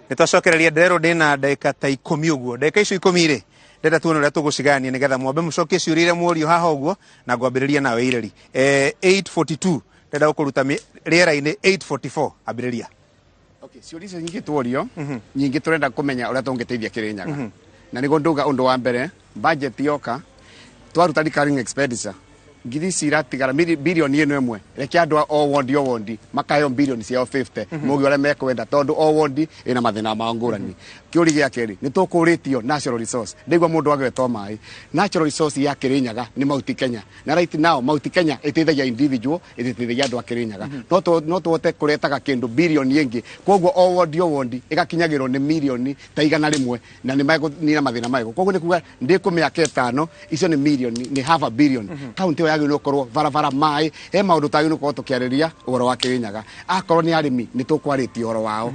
Nitwacokereria ndero ndina ndeka ta 10 uguo. Ndeka icio 10 ri. Ndenda tuone uria tugũcigania nigetha mwambe mucokie ciũria muorio haha uguo na ngwambĩrĩria nawe Ireri. 8:42 ndenda gũkũruta rĩera-inĩ 8:44 ambĩrĩria. Okay, ciũria icio nyingĩ tuorio, nyingĩ turenda kũmenya ũrĩa tũngĩteithia Kĩrĩnyaga. Na nĩguo nduga ũndũ wa mbere, budget yoka twaruta recurring expenditure ngiri ciratigara bilioni ĩmwe. Reke andũ o wondi makaheo bilioni ciao 50 mugi ũrĩa mekwenda tondũ o wondi ĩna mathĩna ma ngũrani. Kĩũria gĩa kerĩ nĩ tũkũrĩtio natural resource. Ndigwa mũndũ agwetwo maĩ. Natural resource ya Kĩrĩnyaga nĩ Mount Kenya. Na right now Mount Kenya ĩteithagia individual, ĩteithagia andũ a Kĩrĩnyaga. No tũhote kũretaga kĩndũ bilioni ĩngĩ. Koguo o wondi ĩgakinyagĩrwo nĩ milioni ta 100 na nĩ nina mathĩna mayo. Koguo nĩ kuga ndĩkũmĩaka 5 icio nĩ milioni nĩ half a billion. County yagĩrĩirwo gũkorwo barabara maĩ he maũndũ tagĩrĩirwo gũkorwo tũkĩarĩria ũhoro wa Kĩrĩnyaga. Akorwo nĩ arĩmi nĩ tũkwarĩtie ũhoro wao.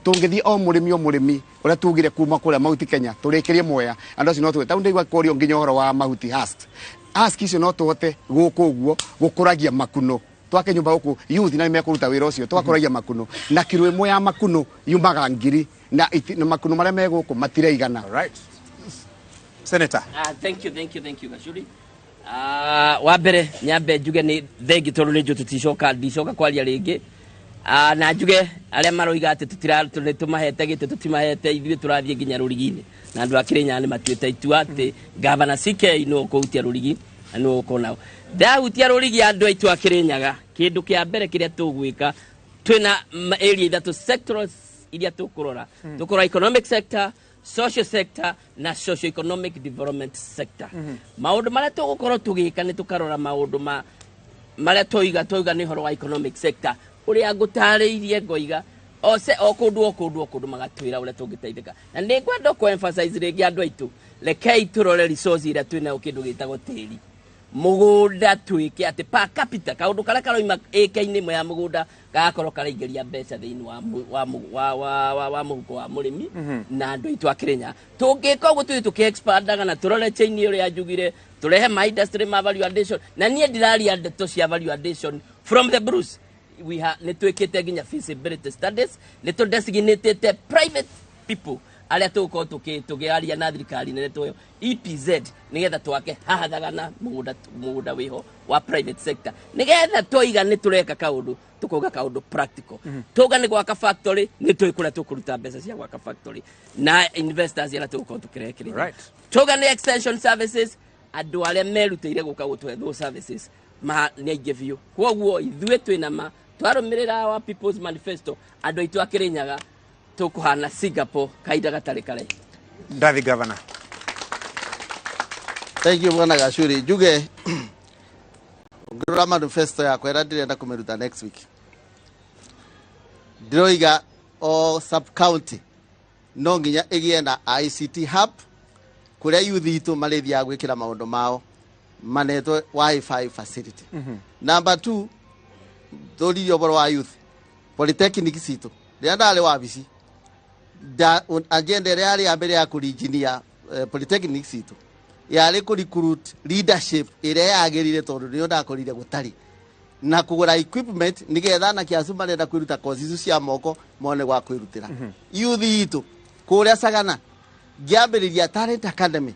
Tungithii o mũrĩmi ũrĩa tugire kuma kũrĩa Mount Kenya tũrĩkĩrie Mwea andũ acio no tũwe tondũ ndigwa kũrio nginya ũhoro wa mahuti husk icio no tũhote gũkũ ũguo gũkũragia makuno twake nyumba gũkũ youth na nĩmekũruta wĩra ũcio twakũragia makuno na kilo ĩmwe ya makuno yumaga ngiri na makuno marĩa me gũkũ matireigana. Right. Senator. Thank you Gachuri. Wa mbere nyambe njuge nĩ thengi tondũ nĩ njũ ndicoka kwaria rĩngĩ. Na njuge arĩa maroiga atĩ tũtimahete gĩtĩ tũtimahete ithuĩ tũrathiĩ nginya rũrigi-inĩ na andũ a Kĩrĩnyaga nĩ matuĩte itua atĩ Gavana CK no kũhutia rũrigi na no ũkorwo nao ndahutia rũrigi andũ aitũ a Kĩrĩnyaga kĩndũ kĩa mbere kĩrĩa tũgwĩka twĩna area ithatũ sectors iria tũkũrora tũkũrora economic sector, social sector na socio economic development sector. Maũndũ marĩa tũgũkorwo tũgĩka nĩ tũkarora maũndũ marĩa tũiga nĩ ũhoro wa economic sector uria ngũtarĩirie ngoiga o kũndũ magatwĩra ũrĩa tũngĩteithĩka na nĩ ngwenda kũ emphasize rĩngĩ andũ aitũ rekei tũrore resource iria twĩnayo kĩndũ gĩtagwo tĩri mũgũnda twĩke atĩ per capita kaũndũ karĩa karoima ĩka-inĩ ĩmwe ya mũgũnda gagakorwo karaingĩria mbeca thĩinĩ wa mũhuko wa mũrĩmi na andũ aitũ a Kĩrĩnyaga tũngĩka ũguo tũkĩexpandaga na tũrore chain ũrĩa njugire tũrehe ma industry ma value addition na niĩ ndiraria ndeto cia value addition from the bruise nĩ twĩkĩte nginya feasibility studies nĩ tũ designated private people arĩa tũgũkorwo tũkĩaria na thirikari nene tũyo EPZ nĩgetha twake hahathagana mũgũnda wĩho wa private sector nĩgetha tũiga nĩ tũreka kaũndũ tũkauga kaũndũ practical tũga nĩ gwaka factory nĩ tũĩ kũrĩa tũkũruta mbeca cia gwaka factory na investors arĩa tũgũkorwo tũkĩrekereria tũga nĩ extension services andũ arĩa merutĩire gũka gũtũhe those services nĩ aingĩ biũ koguo ithuĩ twĩna twarũmĩrĩra wa People's Manifesto andũ aitũ a Kĩrĩnyaga tũkũhana Singapore kaida gatarĩ karaihu. Ndathi Governor. Thank you bwana Gachuri. Njuge ngĩrora manifesto yakwa ĩrĩa ndĩrenda kũmĩruta next week ndĩroiga o sub county no nginya ĩgĩe na ICT hub kũrĩa youth itũ marĩthiaga gwĩkĩra maũndũ mao manetwo Wi-Fi facility. Number 2 thoririo boro wa youth polytechnic citũ rĩrĩa ndarĩ wabici agenda ĩrĩa yarĩ ya mbere ya kũringinia polytechnic citũ yarĩ kũ-recruit leadership ĩrĩa yagĩrire tondũ nĩyo ndakorire gũtarĩ na kũgũra equipment nĩgetha anake acio marenda kwĩruta courses icio cia moko mone gwa kwĩrutĩra. Youth itũ kũrĩa Sagana ngĩambĩrĩria Talent Academy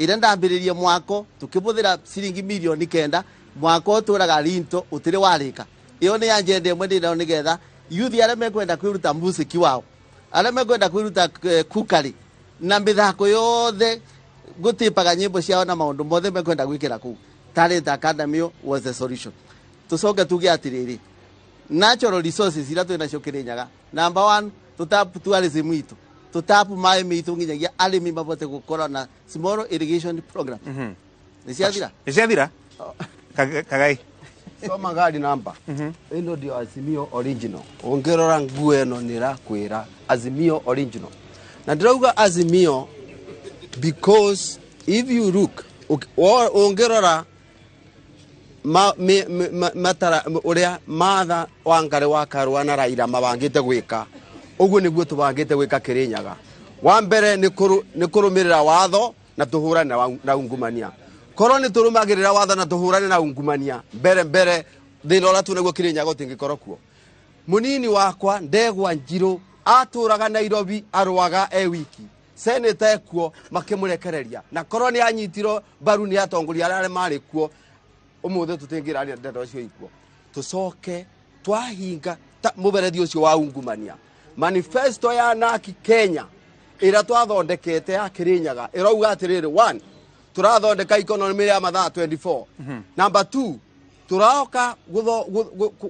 ĩrĩa ndambĩrĩrie mwako tũkĩbũthĩra ciringi milioni 9 mwako ũtũraga Rinto ũtĩrĩ warĩka. Iyo nĩ agenda ĩmwe ndĩnayo nĩgetha youth arĩa mekwenda kwĩruta music wao arĩa mekwenda kwĩruta kukari na mĩthako yothe gũtipaga nyĩmbo ciao na maũndũ mothe mekwenda gwĩkĩra kũu. Talent Academy was the solution. Tũcoke tuge atĩrĩrĩ natural resources iria twĩnacio Kĩrĩnyaga. Number 1 tũtapu tourism itũ tũtapu maĩ mitũ nginyagia arĩmi mabote gũkorwo na small irrigation program. Nĩciathira Kagai soma gari namba ino ndio Azimio original ongerora nguo eno nĩrakwĩra Azimio original na ndĩrauga Azimio because if you look ongerora matara ũrĩa Martha Wangari wa Karũa na Raila mabangĩte gwĩka ũguo nĩguo tũbangĩte gwĩka Kĩrĩnyaga. Wa mbere nĩ kũrũmĩrĩra watho na tũhũrane na ungumania. Korwo nĩ tũrũmagĩrĩra watho na tũhũrane na ungumania mbere thĩna ũrĩa tunaguo Kĩrĩnyaga ũtingĩkorwo kuo. Mũnini wakwa Ndegwa Njirũ atũraga Nairobi arwaga wiki seneta ekuo makimurekereria na korwo ni anyitirwo mbaru ni atongoria arĩa marĩ kuo ũmũthĩ tũtingĩraria ndeto cio ikuo tucoke twahinga mũberethi ũcio wa ungumania manifesto ya naki Kenya ĩrĩa twathondekete ya Kĩrĩnyaga ĩrauga atĩrĩrĩ 1 tũrathondeka economy ya mathaa 24 number 2 tũraoka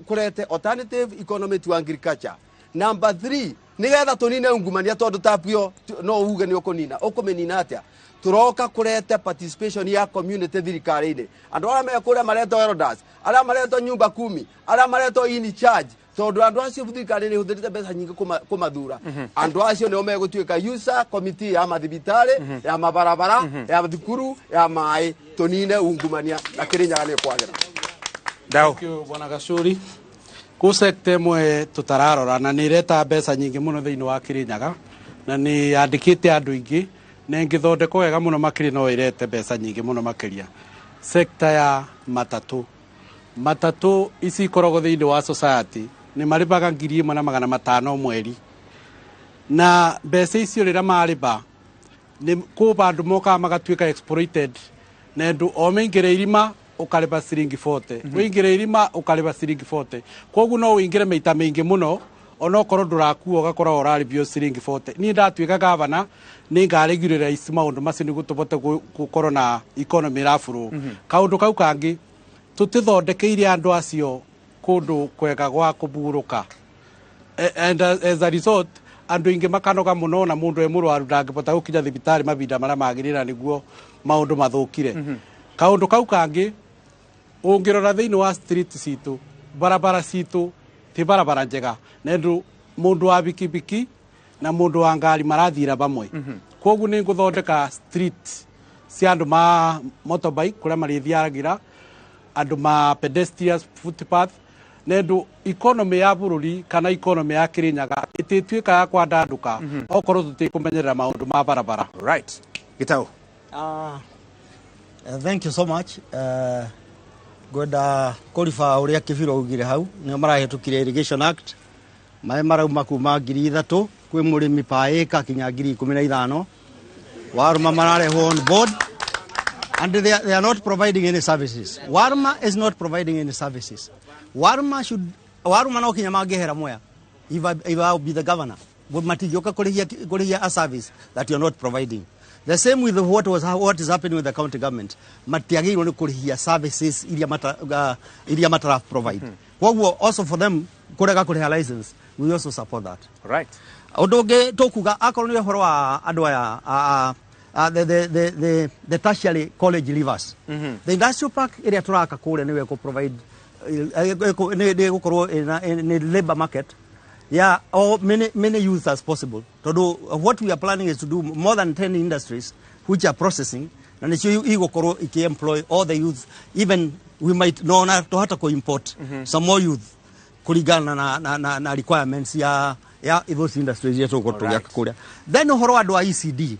kurete alternative economy to agriculture number 3 nigetha tunine ungumania tondu tapio no uge ni ukumenina atia turoka kurete participation ya community thirikari-ini andu ara mekure mareto elders ara mareto nyumba 10 ara mareto in charge tondu andu acio thirikari-ini huthirite mbeca nyingi kumathura andu acio nio megutuika user committee ya mathibitari ya mabarabara ya thukuru ya mai tunine ungumania na Kĩrĩnyaga ni kwagera Dao bwana Gacuri ku sekta imwe tutararora na ni reta mbeca nyingi muno thiini wa Kĩrĩnyaga na ni yandikite andu ingi na ngithondeko wega muno makiri no irete mbeca nyingi muno makiria sekta ya matatu ici korogo thiini wa society ni maribaga 1,500 mweri na mbeca icio rira mariba ni ku bandu moka magatuika exploited na ndu omingire irima ukariba ciringi 40 wingire irima ukariba ciringi 40 koguo no wingire meita mingi muno ono korwo ndurakuo gakora uraribio ciringi 40 ni ndatuika gavana ni ngaregurira isi maundu macio ni gutubote gukorwo na economy rafuru kaundu kau kangi tutithondekeire andu acio kundu kwega gwa kuburuka and as a result andu ingi makanoga muno na mundu emurwaru ndangibota gukinya thibitari mabinda maria magirira niguo maundu mathukire kaundu kau kangi ungirora thiini wa street citu barabara citu ti barabara njega nendu mundu wa bikibiki na mundu wa ngari marathira bamwe koguo ni nguthondeka street cia andu ma motorbike kuria marithiaragira andu ma pedestrians footpath nendu economy ya bururi kana economy ya Kĩrĩnyaga itituika ya kwandanduka okorwo tutikumenyerera maundu ma barabara. Right. Gitau. Thank you so much. Gwenda kuriba uria kibiro ugire hau ni marahetukire Irrigation Act mai marauma kuma 3,000 kwi murimi pa eka kinya 15,000 warma mararehwo on board and they are not providing any services. Warma is not providing any services. Warma no kinya mangehera moya if I will be the governor would matigioka kurihia a service that you are not providing. The same with what is happening with the county government. Matiagirwo ni kurihia services iria matara provide. Koguo also for them kurega kuriha license, we also support that. Right. Odoge tokuga akorwo ni horo wa andu aya the tertiary college leavers. The industrial park area turaka kure niwe ko provide ne gukorwo in labor market. Yeah, or many youths as possible. To do what we are planning is to do more than 10 industries which are processing, and it's you employ all the youth. Even we might know to have to import some more youth. Kulingana na requirements ya those industries yetu kutoka Korea. Then horwado wa ECD.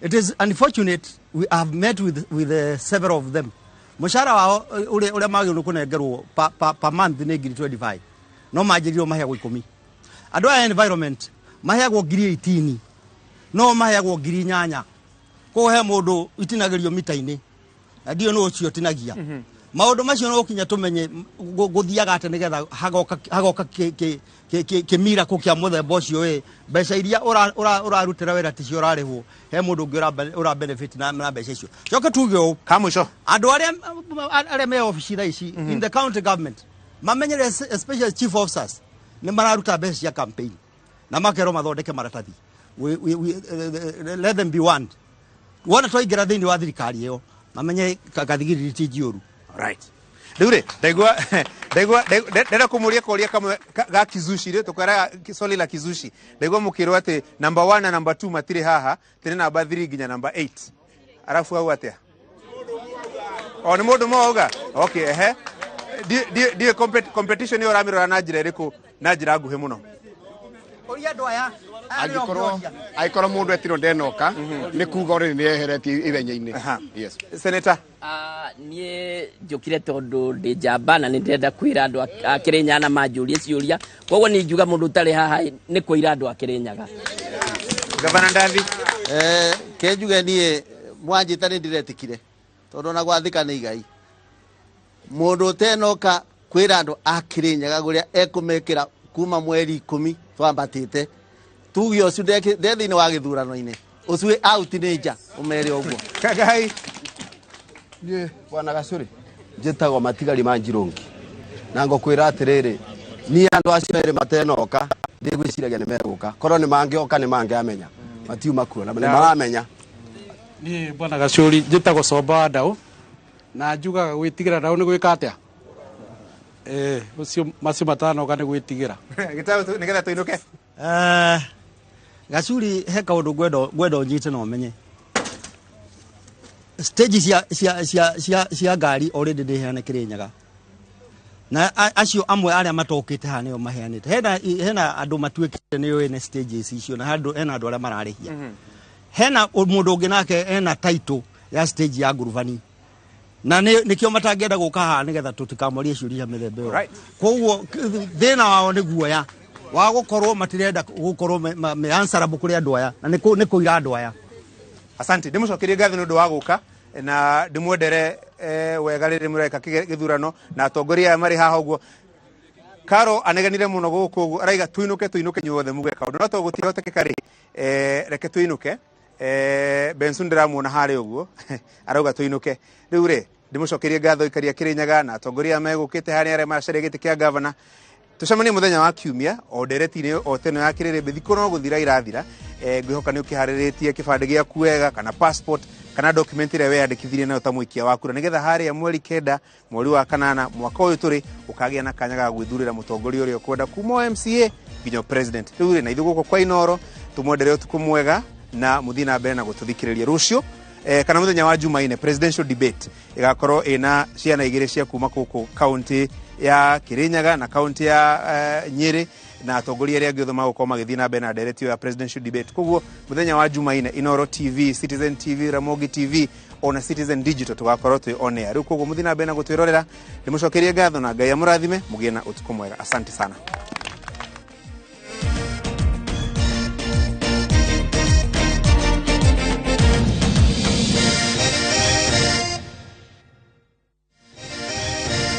It is unfortunate we have met with several of them. Mushara wao ule magi unukunegerwo per month ni 25. No majirio mahego 10. Andu a environment mahegwo 18 no mahegwo 8 ko he mundu itinagirio mita-ini ndio no ucio tinagia maundu macio no kinya tumenye guthiaga ate nigetha hagoka kimira ku kia muthemba ucio mbeca iria urarutira wera ticio urarihwo he mundu ungi ura benefit na mbeca icio coka tuge kamwisho andu aria me office ici in the county government mamenyere especially chief officers ni mararuta mbeca cia campaign na makero mathondeke maratathi let them be warned wana twaingira thiini wa thirikari iyo mamenye kathigiriri ti njioru. Right. Dure ndenda kumuria koria kamwe ga kizushi ri tukwara swali la kizushi ndego mukiro ati number 1 na number 2 matire haha tene number 3 ginya number 8 arafu au atia ni mundu moga okay die competition yo ramiro na njira iriku na njira nguhe muno Koria andũ aya. Angĩkorwo mũndũ etirwo ndenoka nĩ kuga ũrĩ nĩ eheretie ithenya-inĩ. Yes. Senator. Niĩ njũkire tondũ ndĩ njamba na nĩ ndĩrenda kwĩra andũ a Kĩrĩnyaga na manjũrie ciũria. Koguo nĩ njuga mũndũ ũtarĩ haha nĩ kwĩra andũ a Kĩrĩnyaga. Gavana Ndathi. Kenjuge niĩ mwanjĩta nĩ ndĩretikire tondũ na gwathĩka nĩ igai. Mũndũ ũtenoka kwĩra andũ a Kĩrĩnyaga ũrĩa ekũmekĩra kuma mweri 10 twambatĩte tuge ũcio thĩinĩ wa gĩthurano-inĩ ũcio out nĩ nja ũmere ũguo. Kagai. Niĩ bwana Gacũrĩ njĩtagwo Matigari ma Njirũngi na ngũkwĩra atĩrĩrĩ niĩ andũ acio erĩ matenoka ndigwĩciragia nĩ megũka korwo nĩ mangĩoka nĩ mangĩamenya matiuma kuo na nĩ maramenya. Niĩ bwana Gacũrĩ njĩtagwo Comba wa Ndaũ na njugaga gwĩtigĩra Ndaũ nĩ gwĩka atĩa ucio macio matanoka nĩ gwĩtigĩra. Gĩtaũ nĩgetha tũinũke. Gacũrĩ he kaũndũ ngwenda ũnyite na ũmenye stage cia ngari already ndĩheane Kĩrĩnyaga na acio amwe arĩa matokĩte haha nĩo maheanĩte. Hena andũ matuĩkĩte nĩo ene stages icio na hena andũ arĩa mararĩhia. Hena mũndũ ũngĩ nake ena title ya stage ya nguruvani na nĩkĩo matangĩenda gũka haha nĩgetha tũtikamorie ciũria mĩthemba ĩyo. Koguo thĩna wao nĩ guoya wa gũkorwo matirenda gũkorwo me answerable kũrĩ andũ aya na nĩ kũira andũ aya. Asante, ndĩmũcokerie ngatho nĩ ũndũ wa gũka na ndĩmwendere wega rĩrĩ mũreka gĩthurano na atongoria marĩ haha ũguo. Karo anegenire mũno gũkũ ũguo araiga tuinũke nyuothe muge kaũndũ no to gũtihotekeka rĩ reke tuinũke. Benson ndĩramuona harĩ ũguo arauga tuinũke rĩu rĩ ndĩmũcokerie ngatho ikaria Kĩrĩnyaga na atongoria megũkĩte harĩa arĩa macaria gĩtĩ kĩa gavana. Tucemanie mũthenya wa kiumia o ndereti-inĩ o teno ya Kĩrĩrĩmbĩ thikũ no gũthira irathira. Ngwihoka nĩ ũkĩharĩrĩtie kĩbandĩ gĩaku wega kana passport kana document ĩrĩa weyandĩkithirie nayo ta mũikia wa kura nĩgetha harĩa mweri 9 mweri wa 8 mwaka ũyũ tũrĩ ũkagĩa na kanya ga gwĩthurĩra mũtongoria ũrĩa ũkwenda kuma MCA nginya president. Rĩu rĩ na ithuĩ gũkũ kwa Inooro tũmwendere ũtukũ mwega na mũthii na mbere na gũtũthikĩrĩria rũciũ kana mũthenya wa Jumaine presidential debate igakorwo ina ciana igĩrĩ cia kuma gũkũ county ya Kĩrĩnyaga na county ya Nyĩrĩ na atongoria arĩa angĩ othe magũkorwo magĩthiĩ na mbere na ndereti ya presidential debate. Koguo mũthenya wa Jumaine Inooro TV, Citizen TV, Ramogi TV ona Citizen Digital tugakorwo twĩ on air. Rĩu koguo mũthii na mbere na gũtwĩrorera ndĩmũcokerie ngatho na Ngai amũrathime mũgĩe na ũtukũ mwega. Asante sana.